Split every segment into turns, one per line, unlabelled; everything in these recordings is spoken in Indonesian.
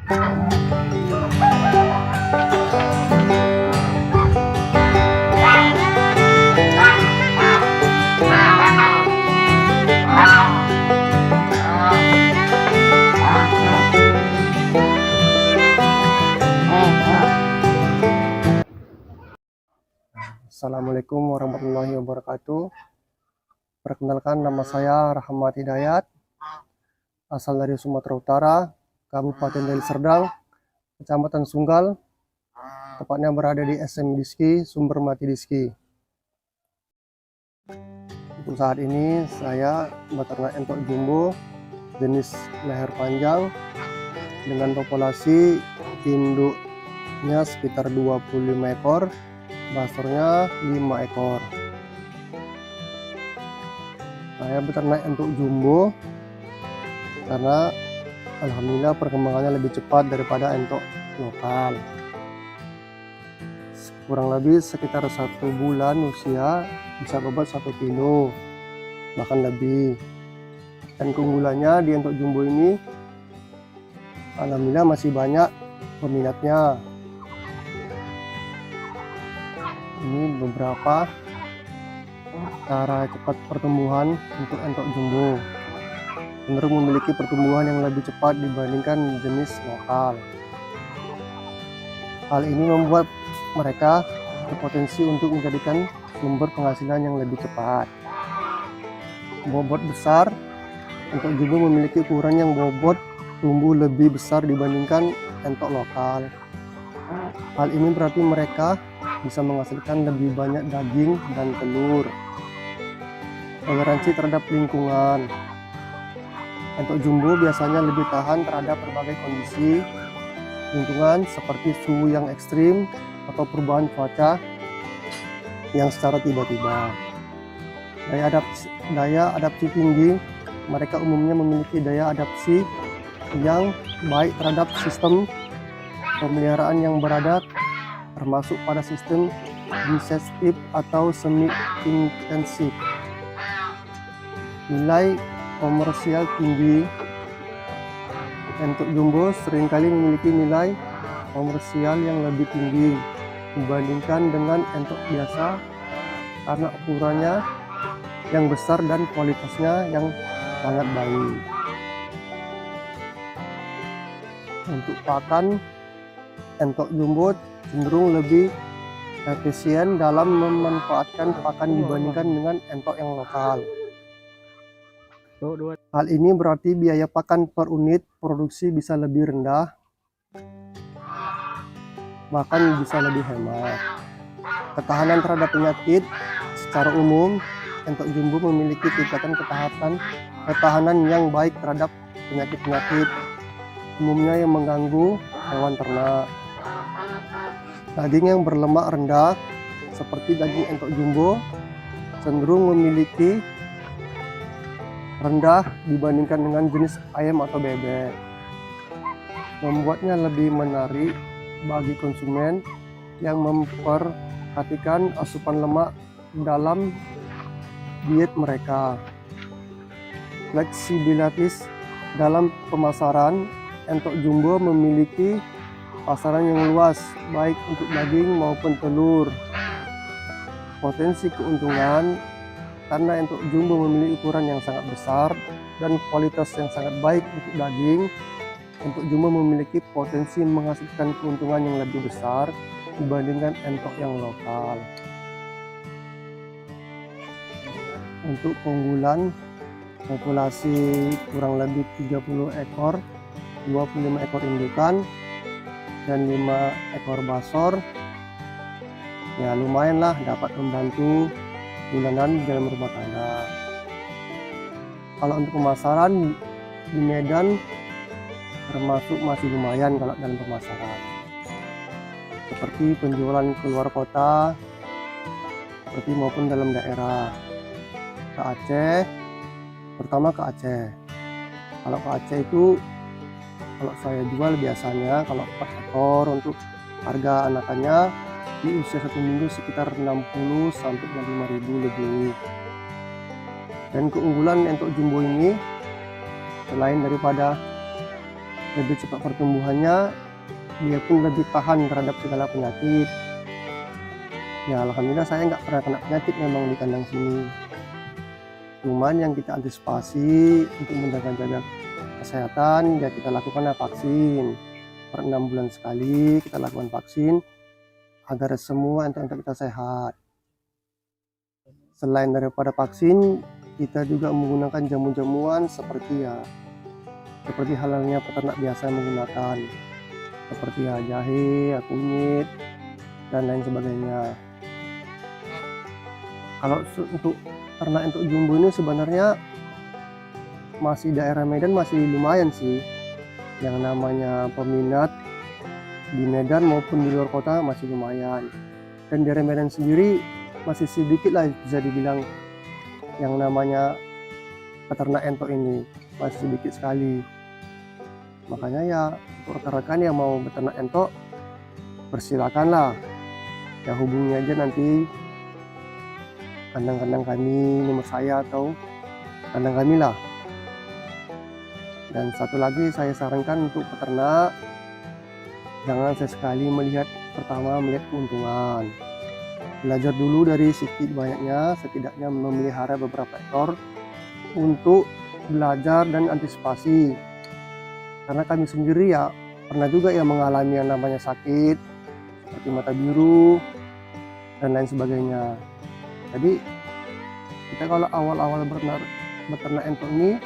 Assalamualaikum warahmatullahi wabarakatuh. Perkenalkan, nama saya Rahmat Hidayat, asal dari Sumatera Utara, Kabupaten Deli Serdang, Kecamatan Sunggal, tepatnya berada di SM Diski, Sumber Mati Diski. Untuk saat ini saya beternak entok jumbo jenis leher panjang dengan populasi induknya sekitar 25 ekor, basornya 5 ekor. Saya beternak entok jumbo karena alhamdulillah perkembangannya lebih cepat daripada entok lokal. Kurang lebih sekitar 1 bulan usia bisa bobot 1 kilo, bahkan lebih. Dan keunggulannya di entok jumbo ini alhamdulillah masih banyak peminatnya. Ini beberapa cara cepat pertumbuhan untuk entok jumbo, cenderung memiliki pertumbuhan yang lebih cepat dibandingkan jenis lokal. Hal ini membuat mereka berpotensi untuk menjadikan sumber penghasilan yang lebih cepat. Bobot besar, entok jumbo memiliki ukuran yang bobot tumbuh lebih besar dibandingkan entok lokal. Hal ini berarti mereka bisa menghasilkan lebih banyak daging dan telur. Toleransi terhadap lingkungan, entok jumbo biasanya lebih tahan terhadap berbagai kondisi lingkungan seperti suhu yang ekstrim atau perubahan cuaca yang secara tiba-tiba. Daya adaptasi tinggi, mereka umumnya memiliki daya adaptasi yang baik terhadap sistem pemeliharaan yang berada, termasuk pada sistem insentif atau semi intensif. Nilai komersial tinggi, entok jumbo seringkali memiliki nilai komersial yang lebih tinggi dibandingkan dengan entok biasa karena ukurannya yang besar dan kualitasnya yang sangat baik. Untuk pakan, entok jumbo cenderung lebih efisien dalam memanfaatkan pakan dibandingkan dengan entok yang lokal. Hal ini berarti biaya pakan per unit produksi bisa lebih rendah, bahkan bisa lebih hemat. Ketahanan terhadap penyakit, secara umum entok jumbo memiliki tingkatan ketahanan yang baik terhadap penyakit-penyakit umumnya yang mengganggu hewan ternak. Daging yang berlemak rendah seperti daging entok jumbo cenderung memiliki rendah dibandingkan dengan jenis ayam atau bebek, membuatnya lebih menarik bagi konsumen yang memperhatikan asupan lemak dalam diet mereka. Fleksibilitas dalam pemasaran, entok jumbo memiliki pasaran yang luas baik untuk daging maupun telur. Potensi keuntungan, karena entok jumbo memiliki ukuran yang sangat besar dan kualitas yang sangat baik untuk daging, entok jumbo memiliki potensi menghasilkan keuntungan yang lebih besar dibandingkan entok yang lokal. Untuk keunggulan, populasi kurang lebih 30 ekor, 25 ekor indukan dan 5 ekor basor, ya lumayanlah dapat membantu bulanan dalam rumah tangga. Kalau untuk pemasaran di Medan termasuk masih lumayan kalau dalam pemasaran, seperti penjualan keluar kota seperti maupun dalam daerah. Ke Aceh, pertama ke Aceh. Kalau ke Aceh itu kalau saya jual biasanya kalau 4 ekor untuk harga anakannya di usia 1 minggu sekitar 60 sampai 65.000 lebih. Dan keunggulan entok jumbo ini selain daripada lebih cepat pertumbuhannya, dia pun lebih tahan terhadap segala penyakit. Ya alhamdulillah saya nggak pernah kena penyakit memang di kandang sini. Cuman yang kita antisipasi untuk menjaga kesehatan ya kita lakukan vaksin. Per 6 bulan sekali kita lakukan vaksin agar semua entok-entok kita sehat. Selain daripada vaksin, kita juga menggunakan jamu-jamuan seperti halalnya peternak biasa menggunakan, seperti jahe, kunyit, dan lain sebagainya. Kalau untuk ternak untuk jumbo ini sebenarnya masih daerah Medan masih lumayan sih, yang namanya peminat di Medan maupun di luar kota masih lumayan. Dan daerah Medan sendiri masih sedikit lah bisa dibilang yang namanya peternak entok ini, masih sedikit sekali. Makanya ya untuk rekan-rekan yang mau beternak entok, persilakanlah ya, hubungi aja nanti kandang-kandang kami, nomor saya atau kandang kami lah. Dan satu lagi saya sarankan untuk peternak, jangan sesekali melihat keuntungan. Belajar dulu dari sedikit banyaknya, setidaknya memelihara beberapa ekor untuk belajar dan antisipasi. Karena kami sendiri ya pernah juga yang mengalami yang namanya sakit seperti mata biru dan lain sebagainya. Jadi kita kalau awal-awal beternak entok ini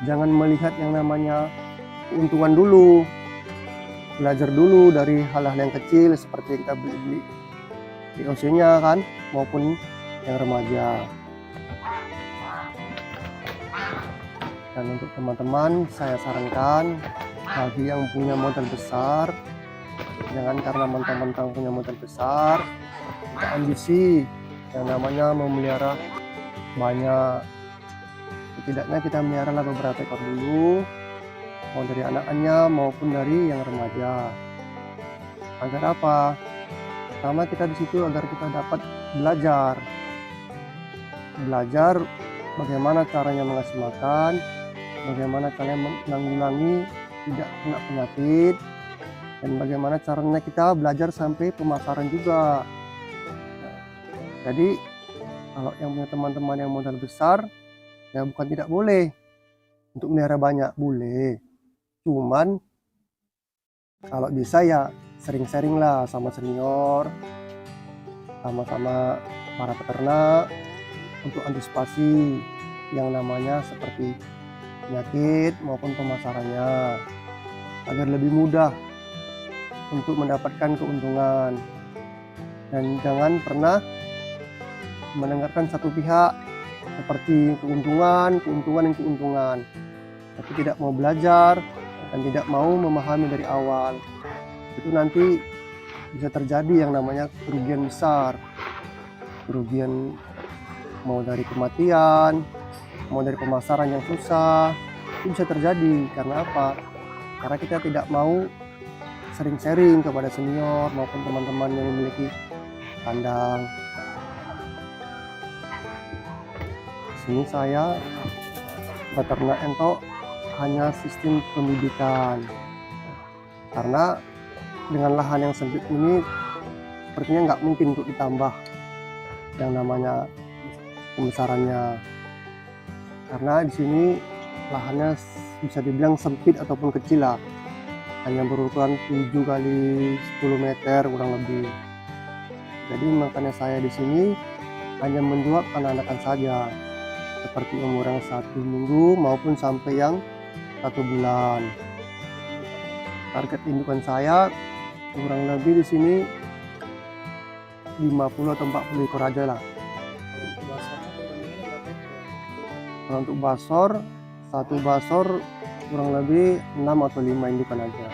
jangan melihat yang namanya keuntungan dulu, belajar dulu dari hal-hal yang kecil seperti kita beli di OC-nya kan, maupun yang remaja. Dan untuk teman-teman saya sarankan bagi yang punya modal besar, jangan karena mentang-mentang punya modal besar kita ambisi yang namanya memelihara banyak. Setidaknya kita melihara beberapa ekor dulu, mau dari anak-anaknya maupun dari yang remaja. Agar apa? Pertama kita di situ agar kita dapat belajar bagaimana caranya mengasih makan, bagaimana caranya menanggulangi tidak kena penyakit, dan bagaimana caranya kita belajar sampai pemasaran juga. Jadi kalau yang punya teman-teman yang modal besar, ya bukan tidak boleh untuk melihara banyak, boleh. Cuman kalau bisa ya sering-sering lah sama senior, sama-sama para peternak untuk antisipasi yang namanya seperti penyakit maupun pemasarannya, agar lebih mudah untuk mendapatkan keuntungan. Dan jangan pernah mendengarkan satu pihak seperti keuntungan, tapi tidak mau belajar dan tidak mau memahami dari awal. Itu nanti bisa terjadi yang namanya kerugian besar, kerugian mau dari kematian, mau dari pemasaran yang susah. Itu bisa terjadi karena apa? Karena kita tidak mau sering sharing kepada senior maupun teman-teman yang memiliki kandang. Sini saya beternak entok hanya sistem pendidikan, karena dengan lahan yang sempit ini sepertinya nggak mungkin untuk ditambah yang namanya pembesarannya, karena di sini lahannya bisa dibilang sempit ataupun kecil lah, hanya berukuran 7 kali 10 meter kurang lebih. Jadi makanya saya di sini hanya menjual anak-anakan saja, seperti umur yang 1 minggu maupun sampai yang 1 bulan. Target indukan saya kurang lebih di sini 50 atau 40 ekor aja lah. Kalau untuk basor, satu basor kurang lebih 6 atau 5 indukan aja.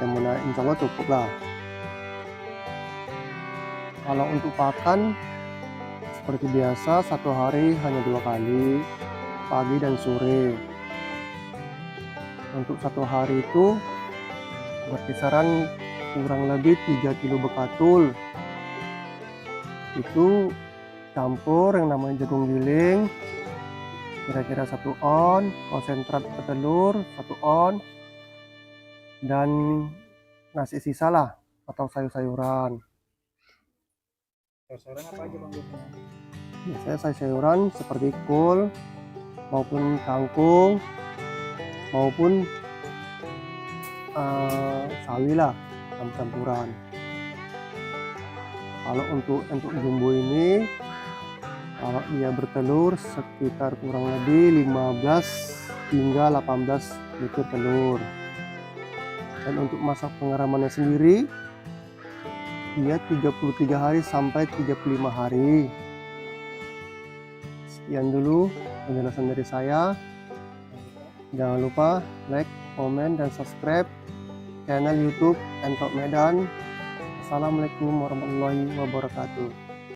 Yang mana insya Allah cukup lah. Kalau untuk pakan seperti biasa, satu hari hanya 2 kali, pagi dan sore. Untuk satu hari itu berkisaran kurang lebih 3 kilo bekatul. Itu campur yang namanya jagung giling, kira-kira 1 on, konsentrat petelur 1 on, dan nasi sisa lah atau sayur-sayuran.
Sayuran apa aja Bang biasanya?
Biasanya sayur-sayuran seperti kol maupun kangkung maupun sawi lah, campuran. Kalau untuk jumbo ini, kalau dia bertelur sekitar kurang lebih 15 hingga 18 butir telur. Dan untuk masa pengeramannya sendiri, dia 33 hari sampai 35 hari. Sekian dulu penjelasan dari saya. Jangan lupa like, komen, dan subscribe channel YouTube Entok Medan. Assalamualaikum warahmatullahi wabarakatuh.